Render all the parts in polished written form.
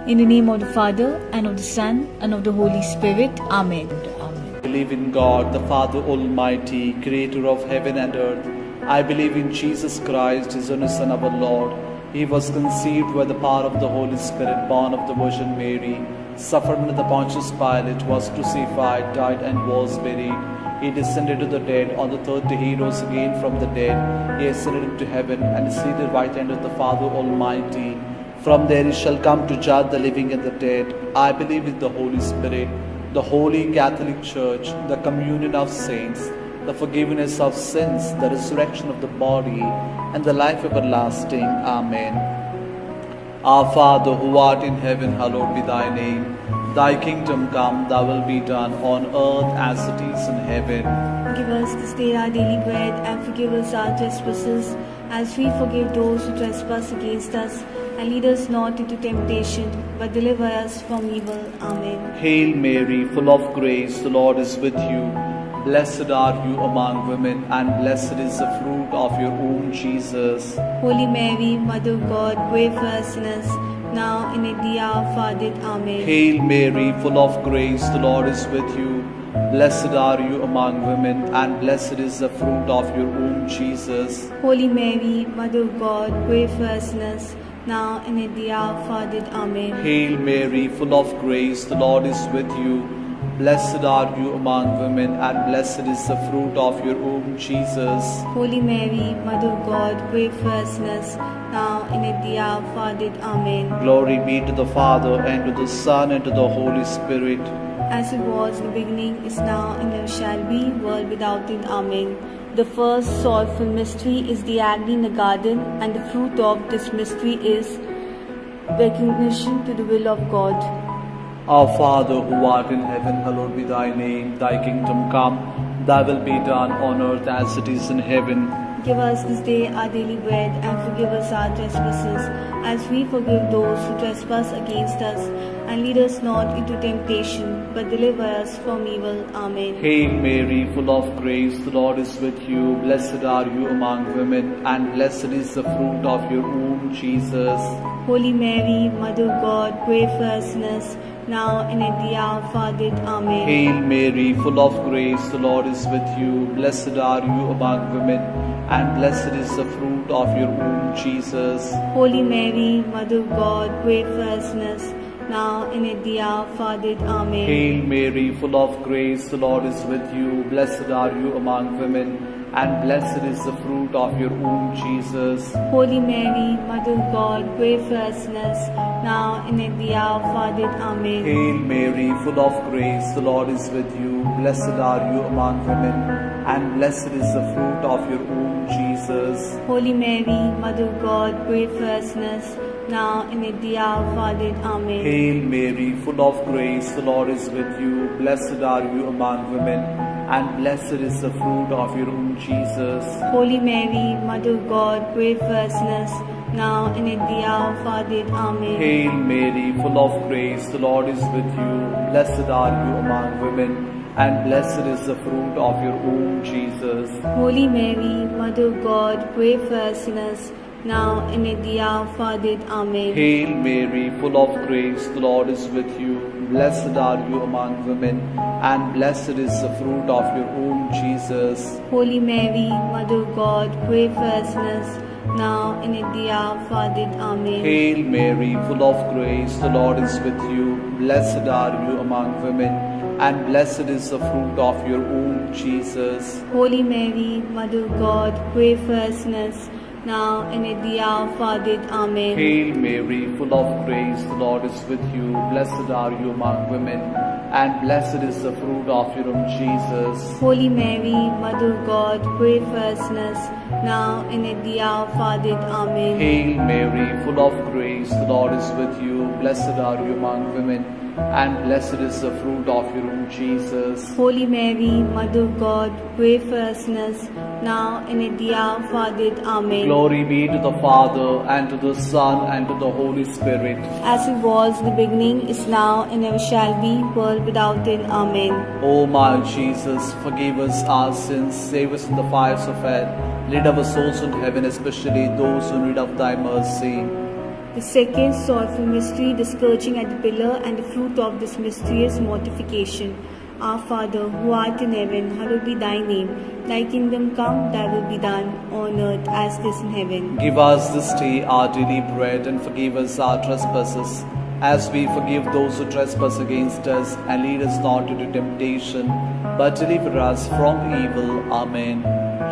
In the name of the Father, and of the Son, and of the Holy Spirit. Amen. I believe in God, the Father Almighty, creator of heaven and earth. I believe in Jesus Christ, his only Son, our Lord. He was conceived by the power of the Holy Spirit, born of the Virgin Mary, suffered under the Pontius Pilate, was crucified, died, and was buried. He descended to the dead. On the third day he rose again from the dead. He ascended into heaven, and is seated at the right hand of the Father Almighty. From there he shall come to judge the living and the dead. I believe in the Holy Spirit, the Holy Catholic Church, the communion of saints, the forgiveness of sins, the resurrection of the body, and the life everlasting. Amen. Our Father, who art in heaven, hallowed be thy name. Thy kingdom come, thy will be done on earth as it is in heaven. Give us this day our daily bread, and forgive us our trespasses, as we forgive those who trespass against us. And lead us not into temptation, but deliver us from evil. Amen. Hail Mary, full of grace, the Lord is with you. Blessed are you among women, and blessed is the fruit of your womb, Jesus. Holy Mary, Mother of God, pray for us sinners, now and at the hour of our death. Amen. Hail Mary, full of grace, the Lord is with you. Blessed are you among women, and blessed is the fruit of your womb, Jesus. Holy Mary, Mother of God, pray for us sinners, now and at the hour of our death. Amen. Hail Mary, full of grace, the Lord is with you. Blessed are you among women, and blessed is the fruit of your womb, Jesus. Holy Mary, Mother of God, pray for us sinners, now and at the hour of our death. Amen. Glory be to the Father, and to the Son, and to the Holy Spirit. As it was in the beginning, is now, and ever shall be, world without end. Amen. The first sorrowful mystery is the agony in the garden, and the fruit of this mystery is recognition to the will of God. Our Father, who art in heaven, hallowed be thy name. Thy kingdom come, thy will be done on earth as it is in heaven. Give us this day our daily bread, and forgive us our trespasses, as we forgive those who trespass against us. And lead us not into temptation, but deliver us from evil. Amen. Hail Mary, full of grace, the Lord is with you. Blessed are you among women, and blessed is the fruit of your womb, Jesus. Holy Mary, Mother of God, pray for us sinners, now and at the hour of our death. Amen. Hail Mary, full of grace, the Lord is with you. Blessed are you among women, and blessed is the fruit of your womb, Jesus. Holy Mary, Mother of God, pray for us sinners, now and at the hour of our death. Amen. Hail Mary, full of grace, the Lord is with you. Blessed are you among women, and blessed is the fruit of your womb, Jesus. Holy Mary, Mother of God, pray for us sinners, now and at the hour of our death. Amen. Hail Mary, full of grace, the Lord is with you. Blessed are you among women, and blessed is the fruit of your womb, Jesus. Holy Mary, Mother of God, pray for us sinners, now and at the hour of our death. Amen. Hail Mary, full of grace, the Lord is with you. Blessed are you among women, and blessed is the fruit of your womb, Jesus. Holy Mary, Mother of God, pray for us sinners, now and at the hour of our death. Amen. Hail Mary, full of grace, the Lord is with you. Blessed are you among women, and blessed is the fruit of your womb, Jesus. Holy Mary, Mother of God, pray for us sinners, now and at the hour of our death. Amen. Hail Mary, full of grace, the Lord is with you. Blessed are you among women, and blessed is the fruit of your womb, Jesus. Holy Mary, Mother of God, pray for us sinners, now and at the hour of our death. Amen. Hail Mary, full of grace, the Lord is with you. Blessed are you among women, and blessed is the fruit of your womb, Jesus. Holy Mary, Mother of God, pray for us sinners, now and at the hour of our death. Amen. Hail Mary, full of grace, the Lord is with you. Blessed are you among women, and blessed is the fruit of your womb, Jesus. Holy Mary, Mother of God, pray for us sinners, now and at the hour of our death. Amen. Hail Mary, full of grace, the Lord is with you. Blessed are you among women, and blessed is the fruit of your womb, Jesus. Holy Mary, Mother of God, pray for us sinners, now and at the hour of our death. Amen. Glory be to the Father, and to the Son, and to the Holy Spirit. As it was in the beginning, is now, and ever shall be, world without end. Amen. O my Jesus, forgive us our sins, save us from the fires of hell, lead our souls into heaven, especially those who need of thy mercy. The second sorrowful mystery, the scourging at the pillar, and the fruit of this mystery is mortification. Our Father, who art in heaven, hallowed be thy name. Thy kingdom come, thy will be done, on earth as it is in heaven. Give us this day our daily bread, and forgive us our trespasses, as we forgive those who trespass against us. And lead us not into temptation, but deliver us from evil. Amen.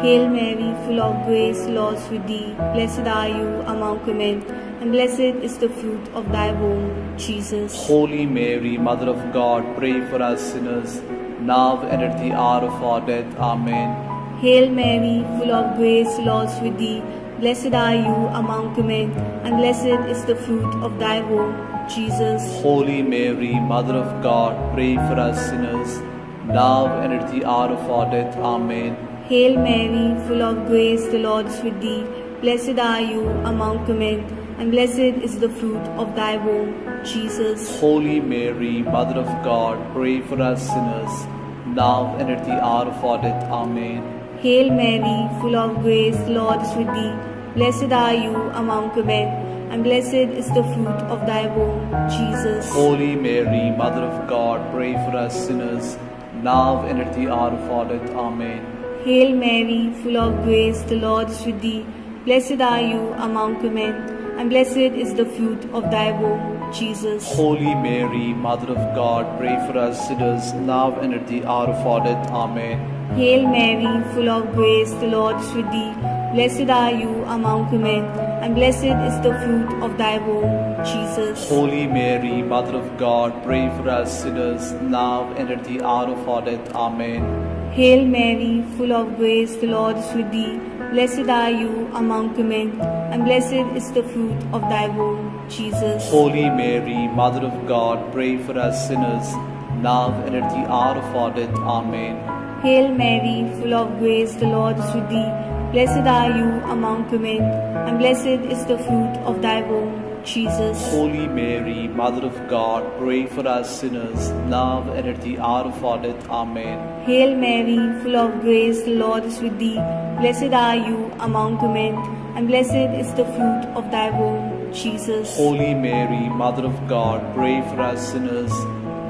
Hail Mary, full of grace, the Lord is with thee. Blessed are you among women, and blessed is the fruit of thy womb, Jesus. Holy Mary, Mother of God, pray for us sinners, now and at the hour of our death. Amen. Hail Mary, full of grace, the Lord is with thee. Blessed are you among women, and blessed is the fruit of thy womb, Jesus. Holy Mary, Mother of God, pray for us sinners, now and at the hour of our death. Amen. Hail Mary, full of grace, the Lord is with thee. Blessed are you among women, and blessed is the fruit of thy womb, Jesus. Holy Mary, Mother of God, pray for us sinners, now and at the hour of our death. Amen. Hail Mary, full of grace, the Lord is with thee. Blessed are you among women, and blessed is the fruit of thy womb, Jesus. Holy Mary, Mother of God, pray for us sinners, now and at the hour of our death. Amen. Hail Mary, full of grace, the Lord is with thee. Blessed are you among women, and blessed is the fruit of thy womb, Jesus. Holy Mary, Mother of God, pray for us sinners, now and at the hour of our death. Amen. Hail Mary, full of grace, the Lord is with thee. Blessed are you among women, and blessed is the fruit of thy womb, Jesus. Holy Mary, Mother of God, pray for us sinners, now and at the hour of our death. Amen. Hail Mary, full of grace, the Lord is with thee. Blessed are you among women, and blessed is the fruit of thy womb, Jesus. Holy Mary, Mother of God, pray for us sinners, now and at the hour of our death. Amen. Hail Mary, full of grace, the Lord is with thee. Blessed are you among women, and blessed is the fruit of thy womb, Jesus. Holy Mary, Mother of God, pray for us sinners, now and at the hour of our death. Amen. Hail Mary, full of grace, the Lord is with thee. Blessed are you among women, and blessed is the fruit of thy womb, Jesus. Holy Mary, Mother of God, pray for us sinners,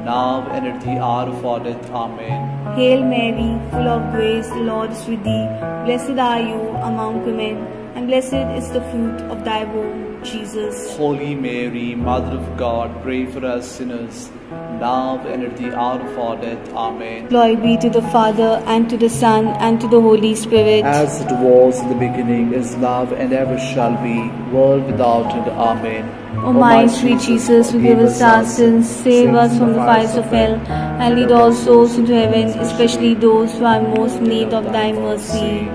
now and at the hour of our death. Amen. Hail Mary, full of grace, the Lord is with thee. Blessed are you among women, and blessed is the fruit of thy womb, Jesus. Holy Mary, Mother of God, pray for us sinners, now and at the hour of our death. Amen. Glory be to the Father, and to the Son, and to the Holy Spirit. As it was in the beginning, is now, and ever shall be, world without end. Amen. O my sweet Jesus, forgive us our sins, save us from the fires of hell, and lead all souls into heaven, especially those who are most in need of thy mercy.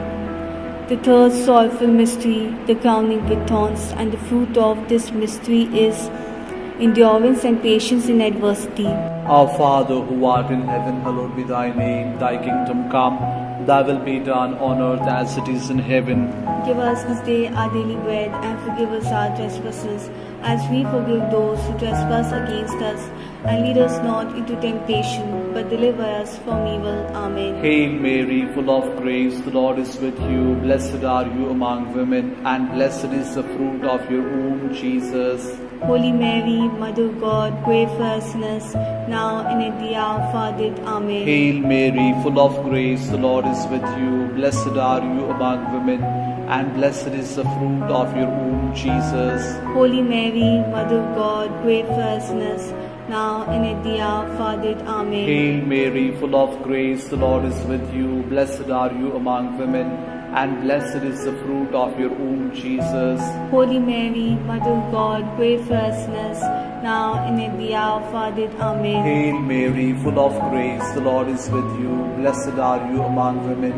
The third sorrowful mystery, the crowning with thorns, and the fruit of this mystery is endurance and patience in adversity. Our Father, who art in heaven, hallowed be thy name. Thy kingdom come, thy will be done on earth as it is in heaven. Give us this day our daily bread, and forgive us our trespasses, as we forgive those who trespass against us. And lead us not into temptation, but deliver us from evil. Amen. Hail Mary, full of grace, the Lord is with you. Blessed are you among women, and blessed is the fruit of your womb, Jesus. Holy Mary, Mother of God, pray for us sinners, now and at the hour of our death. Amen. Hail Mary, full of grace, the Lord is with you. Blessed are you among women, and blessed is the fruit of your womb, Jesus. Holy Mary, Mother of God, pray for us sinners, now and at the hour of our death. Amen. Hail Mary, full of grace, the Lord is with you. Blessed are you among women, and blessed is the fruit of your womb, Jesus. Holy Mary, Mother of God, pray for us sinners, now and at the hour of our death. Amen. Hail Mary, full of grace, the Lord is with you. Blessed are you among women,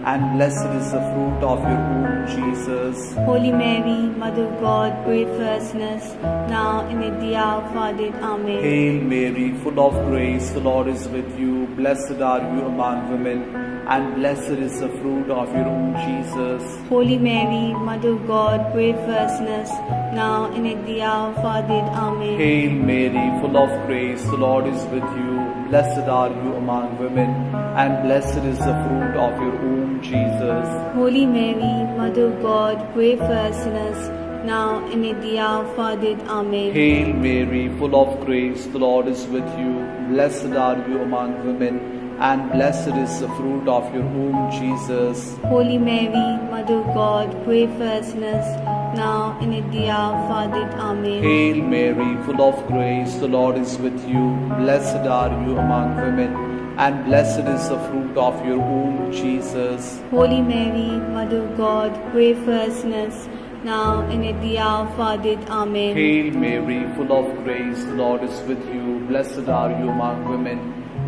and blessed is the fruit of your womb, Jesus. Holy Mary, Mother of God, pray for us sinners, now and at the hour of our death. Amen. Hail Mary, full of grace, the Lord is with you. Blessed are you among women, and blessed is the fruit of your womb, Jesus. Holy Mary, Mother of God, pray for us sinners, now and at the hour of our death. Amen. Hail Mary, full of grace, the Lord is with you. Blessed are you among women, and blessed is the fruit of your womb, Jesus. Holy Mary, Mother of God, pray for us sinners, now and at the hour of our death. Amen. Hail Mary, full of grace, the Lord is with you. Blessed are you among women, and blessed is the fruit of your womb, Jesus. Holy Mary, Mother of God, pray for us sinners, now and at the hour of our death. Amen. Hail Mary, full of grace, the Lord is with you. Blessed are you among women, and blessed is the fruit of your womb, Jesus. Holy Mary, Mother of God, pray for us sinners, now and at the hour of our death. Amen. Hail Mary, full of grace, the Lord is with you. Blessed are you among women,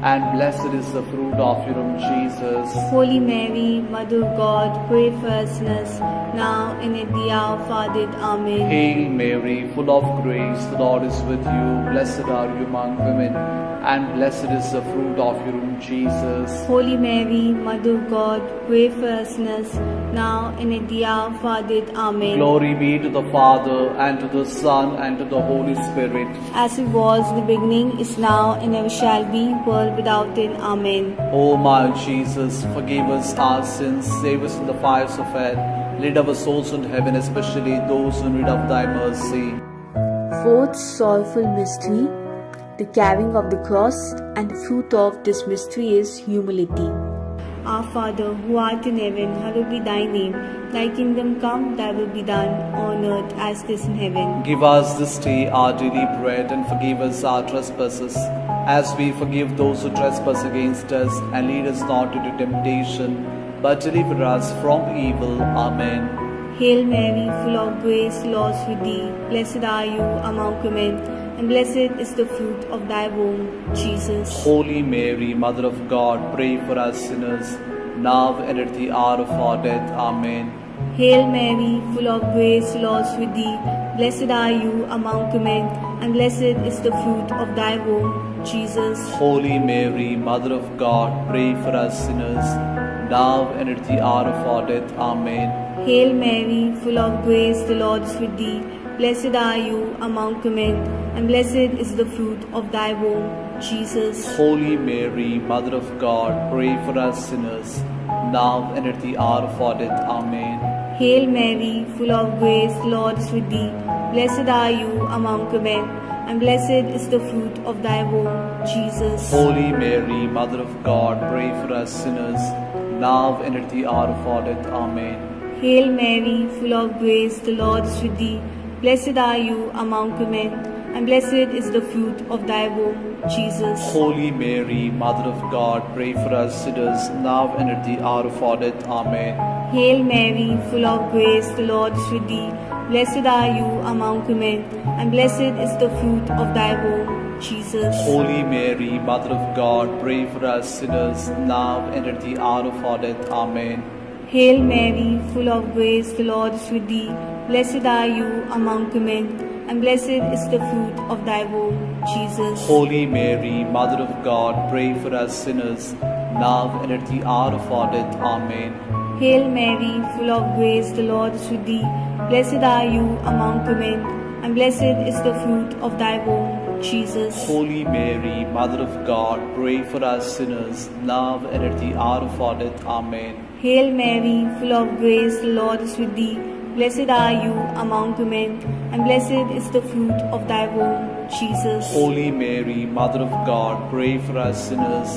and blessed is the fruit of your womb, Jesus. Holy Mary, Mother of God, pray for us sinners, now and at the hour of our death. Amen. Hail Mary, full of grace, the Lord is with you. Blessed are you among women, and blessed is the fruit of your womb, Jesus. Holy Mary, Mother of God, pray for us sinners, now and at the hour of our death. Amen. Glory be to the Father, and to the Son, and to the Holy Spirit. As it was in the beginning, is now, and ever shall be, world without end. Amen. O my Jesus, forgive us our sins, save us from the fires of hell, lead our souls into heaven, especially those in need of thy mercy. Fourth sorrowful mystery, the carrying of the cross, and the fruit of this mystery is humility. Our Father, who art in heaven, hallowed be thy name. Thy kingdom come, thy will be done, on earth as it is in heaven. Give us this day our daily bread, and forgive us our trespasses, as we forgive those who trespass against us. And lead us not into temptation, but deliver us from evil. Amen. Hail Mary, full of grace, the Lord is with thee. Blessed are you among women, and blessed is the fruit of thy womb, Jesus. Holy Mary, Mother of God, pray for us sinners, now and at the hour of our death. Amen. Hail Mary, full of grace, the Lord is with thee. Blessed are you among women, and blessed is the fruit of thy womb, Jesus. Holy Mary, Mother of God, pray for us sinners, now and at the hour of our death. Amen. Hail Mary, full of grace, the Lord is with thee. Blessed are you among women, and blessed is the fruit of thy womb, Jesus. Holy Mary, Mother of God, pray for us sinners, now and at the hour of our death. Amen. Hail Mary, full of grace, the Lord is with thee. Blessed are you among women, and blessed is the fruit of thy womb, Jesus. Holy Mary, Mother of God, pray for us sinners, now and at the hour of our death. Amen. Hail Mary, full of grace, the Lord is with thee. Blessed are you among women, and blessed is the fruit of thy womb, Jesus. Holy Mary, Mother of God, pray for us sinners, now and at the hour of our death. Amen. Hail Mary, full of grace, the Lord is with thee. Blessed are you among women, and blessed is the fruit of thy womb, Jesus. Holy Mary, Mother of God, pray for us sinners, now and at the hour of our death. Amen. Hail Mary, full of grace, the Lord is with thee. Blessed are you among women, and blessed is the fruit of thy womb, Jesus. Holy Mary, Mother of God, pray for us sinners, now and at the hour of our death. Amen. Hail Mary, full of grace, the Lord is with thee. Blessed are you among women, and blessed is the fruit of thy womb, Jesus. Holy Mary, Mother of God, pray for us sinners, now and at the hour of our death. Amen. Hail Mary, full of grace, the Lord is with thee. Blessed are you among women, and blessed is the fruit of thy womb, Jesus. Holy Mary, Mother of God, pray for us sinners,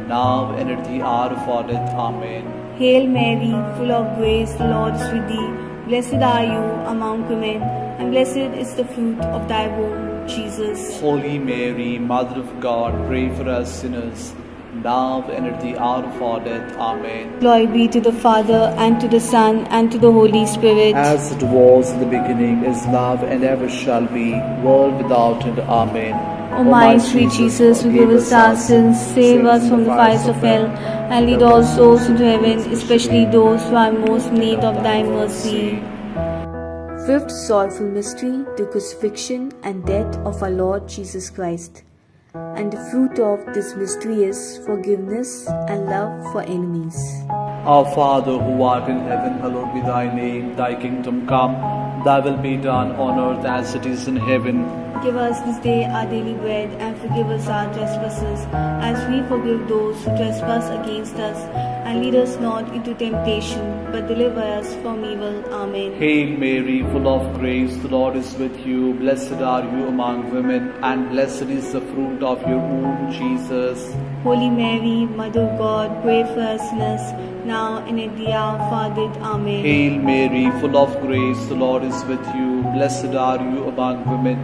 now and at the hour of our death. Amen. Hail Mary, full of grace, the Lord is with thee. Blessed are you among women, and blessed is the fruit of thy womb, Jesus. Holy Mary, Mother of God, pray for us sinners, now and at the hour of our death. Amen. Glory be to the Father, and to the Son, and to the Holy Spirit. As it was in the beginning, is now, and ever shall be, world without end. Amen. O my sweet Jesus, forgive us our sins, save us from the fires of hell, and lead all souls into heaven, especially those who are in most need of thy mercy. Fifth sorrowful mystery, the crucifixion and death of our Lord Jesus Christ. And the fruit of this mystery is forgiveness and love for enemies. Our Father, who art in heaven, hallowed be thy name. Thy kingdom come, thy will be done on earth as it is in heaven. Give us this day our daily bread, and forgive us our trespasses, as we forgive those who trespass against us. and lead us not into temptation, but deliver us from evil. Amen. Hail Mary, full of grace, the Lord is with you. Blessed are you among women, and blessed is the fruit of your womb, Jesus. Holy Mary, Mother of God, pray for us sinners, now and at the hour of our death. Amen. Hail Mary, full of grace, the Lord is with you. Blessed are you among women,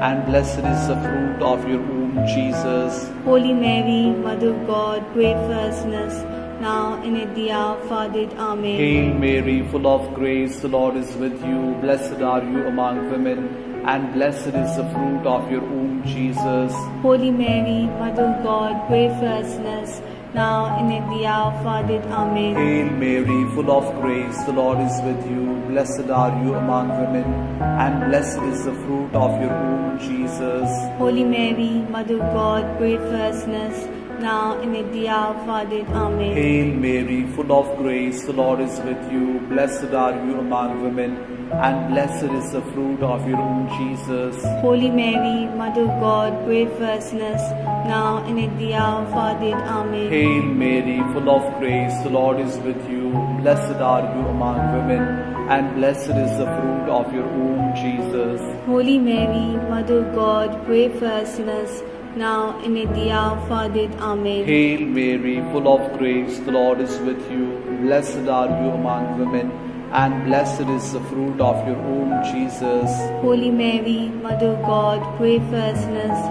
and blessed is the fruit of your womb, Jesus. Holy Mary, Mother of God, pray for us sinners, now and at the hour of our death. Amen. Hail Mary, full of grace, the Lord is with you. Blessed are you among women, and blessed is the fruit of your womb, Jesus. Holy Mary, Mother of God, pray for us sinners, now and at the hour of our death. Amen. Hail Mary, full of grace, the Lord is with you. Blessed are you among women, and blessed is the fruit of your womb, Jesus. Holy Mary, Mother of God, pray for us sinners, now and at the hour of our death. Amen. Hail Mary, full of grace, the Lord is with you. Blessed are you among women, and blessed is the fruit of your womb, Jesus. Holy Mary, Mother of God, pray for us sinners, now and at the hour of our death. Amen. Hail Mary, full of grace, the Lord is with you. Blessed are you among women, and blessed is the fruit of your womb, Jesus. Holy Mary, Mother of God, pray for us sinners, now and at the hour of our death. Amen. Hail Mary, full of grace, the Lord is with you. Blessed are you among women, and blessed is the fruit of your womb, Jesus. Holy Mary, Mother of God, pray for us sinners,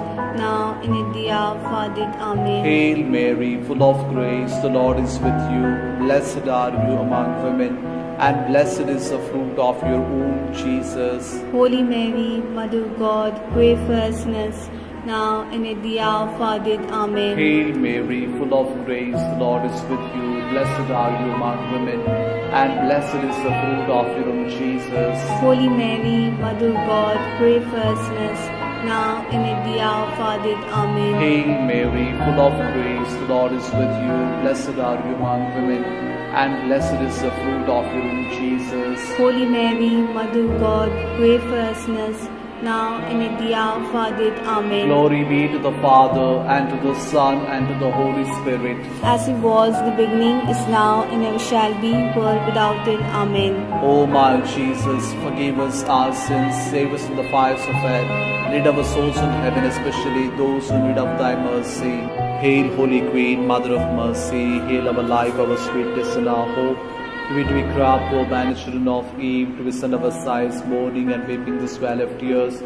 now and at the hour of our death. Amen. Hail Mary, full of grace, the Lord is with you. Blessed are you among women, and blessed is the fruit of your womb, Jesus. Holy Mary, Mother of God, pray for us sinners, now and at the hour of our death. Amen. Hail Mary, full of grace, the Lord is with you. Blessed are you among women, and blessed is the fruit of your womb, Jesus. Holy Mary, Mother of God, pray for us sinners, now and at the hour of our death. Amen. Hail Mary, full of grace, the Lord is with you. Blessed are you among women, and blessed is the fruit of your womb, Jesus. Holy Mary, Mother of God, pray for us sinners, now and at the hour of our death. Amen. Glory be to the Father, and to the Son, and to the Holy Spirit. As it was in the beginning, is now, and ever shall be, world without end. Amen. O my Jesus, forgive us our sins, save us from the fires of hell, lead our souls in heaven, especially those who need of thy mercy. Hail, Holy Queen, Mother of Mercy, hail our life, our sweetness, and our hope. To it we cry, poor banished children of Eve, to send our sighs, mourning and weeping this valley of tears.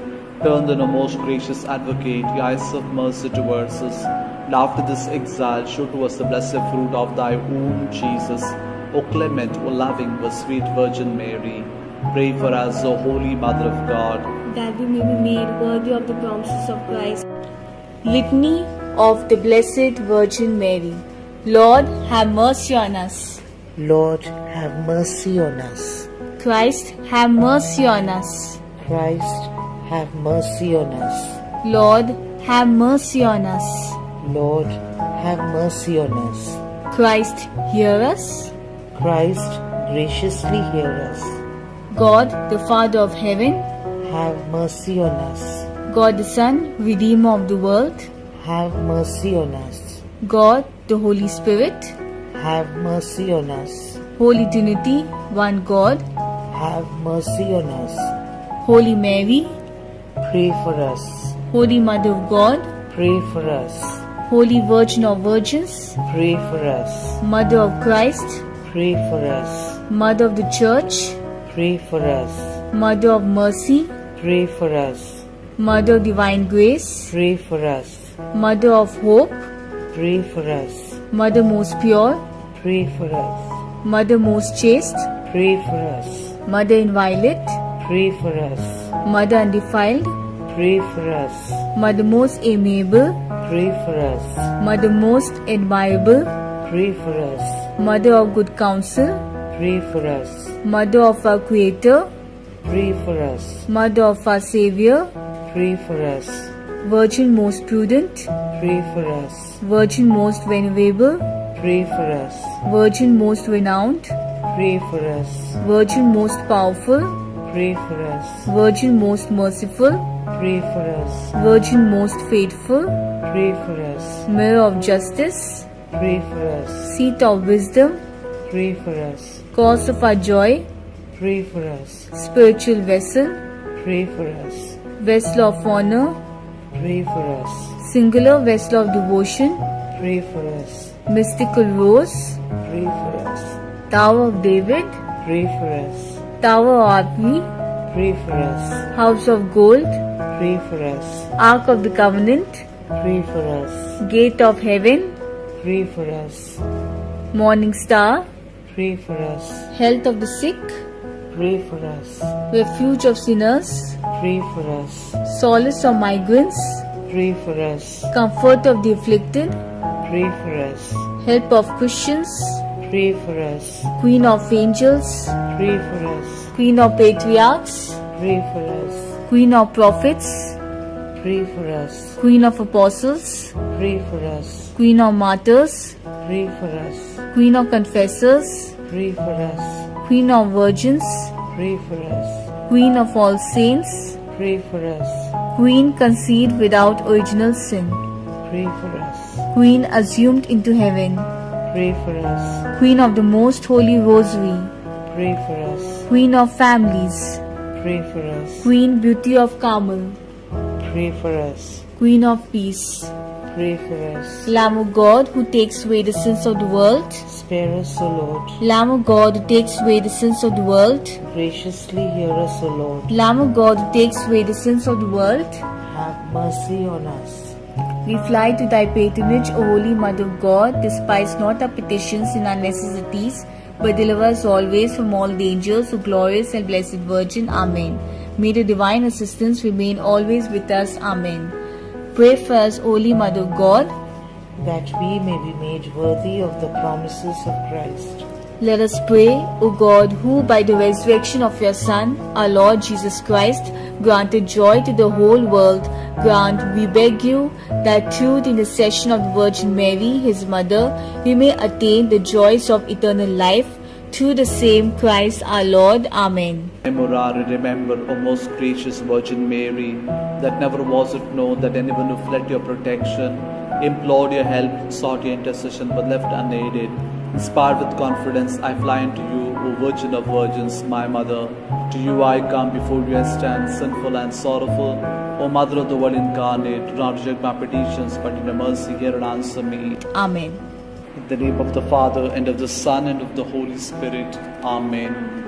Turn then, O most gracious Advocate, your eyes of mercy towards us. And after this exile, show to us the blessed fruit of thy womb, Jesus. O clement, O loving, O sweet Virgin Mary, pray for us, O Holy Mother of God, that we may be made worthy of the promises of Christ. Litany of the Blessed Virgin Mary. Lord, have mercy on us. Lord, have mercy on us. Christ, have mercy on us. Christ, have mercy on us. Lord, have mercy on us. Lord, have mercy on us. Christ, hear us. Christ, graciously hear us. God, the Father of heaven, Have mercy on us. God, the Son, Redeemer of the world, Have mercy on us. God, the Holy Spirit, Have mercy on us. Holy Trinity, one God, Have mercy on us. Holy Mary, Pray for us. Holy Mother of God, Pray for us. Holy Virgin of Virgins, Pray for us. Mother of Christ, Pray for us. Mother of the Church, Pray for us. Mother of Mercy, Pray for us. Mother of Divine Grace, Pray for us. Mother of Hope, Pray for us. Mother most pure, Pray for us. Mother most chaste, Pray for us. Mother inviolate, Pray for us. Mother undefiled, Pray for us. Mother most amiable, Pray for us. Mother most admirable, Pray for us. Mother of good counsel, Pray for us. Mother of our Creator, Pray for us. Mother of our Savior, Pray for us. Virgin most prudent, Pray for us. Virgin most venerable, Pray for us. Virgin most renowned, Pray for us. Virgin most powerful, Pray for us. Virgin most merciful, Pray for us. Virgin most faithful, Pray for us. Mirror of justice, Pray for us. Seat of wisdom, Pray for us. cause of our joy, Pray for us. spiritual vessel, Pray for us. vessel of honor, Pray for us. singular vessel of devotion, Pray for us. mystical rose, Pray for us. Tower of David, Pray for us. Tower of Army, Pray for us. House of Gold, Pray for us. Ark of the Covenant, Pray for us. Gate of Heaven, Pray for us. Morning Star, Pray for us. Health of the Sick, Pray for us. Refuge of Sinners, Pray for us. Solace of Migrants, Pray for us. Comfort of the Afflicted, Pray for us. Help of Christians, Pray for us. Queen of Angels, Pray for us. Queen of Patriarchs, Pray for us. Queen of Prophets, Pray for us. Queen of Apostles, Pray for us. Queen of Martyrs, Pray for us. Queen of Confessors, Pray for us. Queen of Virgins, Pray for us. Queen of all saints, Pray for us. Queen conceived without original sin, Pray for us. Queen assumed into heaven, Pray for us. Queen of the most holy rosary, Pray for us. Queen of families, Pray for us. Queen beauty of Carmel, Pray for us. Queen of peace, Pray for us. Lamb of God who takes away the sins of the world, Spare us, O Lord. Lamb of God who takes away the sins of the world, Graciously hear us, O Lord. Lamb of God who takes away the sins of the world, Have mercy on us. we fly to thy patronage, O Holy Mother of God. Despise not our petitions in our necessities, but deliver us always from all dangers, O glorious and blessed Virgin. Amen. May the divine assistance remain always with us. Amen. Pray for us, Holy Mother of God. that we may be made worthy of the promises of Christ. Let us pray, O God, who by the resurrection of your Son, our Lord Jesus Christ, granted joy to the whole world, grant, we beg you, that through the intercession of the Virgin Mary, his mother, we may attain the joys of eternal life. Through the same Christ our Lord. Amen. Memorare, remember, O most gracious Virgin Mary, that never was it known that anyone who fled your protection, implored your help, sought your intercession, but left unaided. Inspired with confidence, I fly unto you, O Virgin of Virgins, my Mother. To you I come, before you I stand, sinful and sorrowful. O Mother of the Word incarnate, do not reject my petitions, but in your mercy hear and answer me. Amen. In the name of the Father, and of the Son, and of the Holy Spirit. Amen.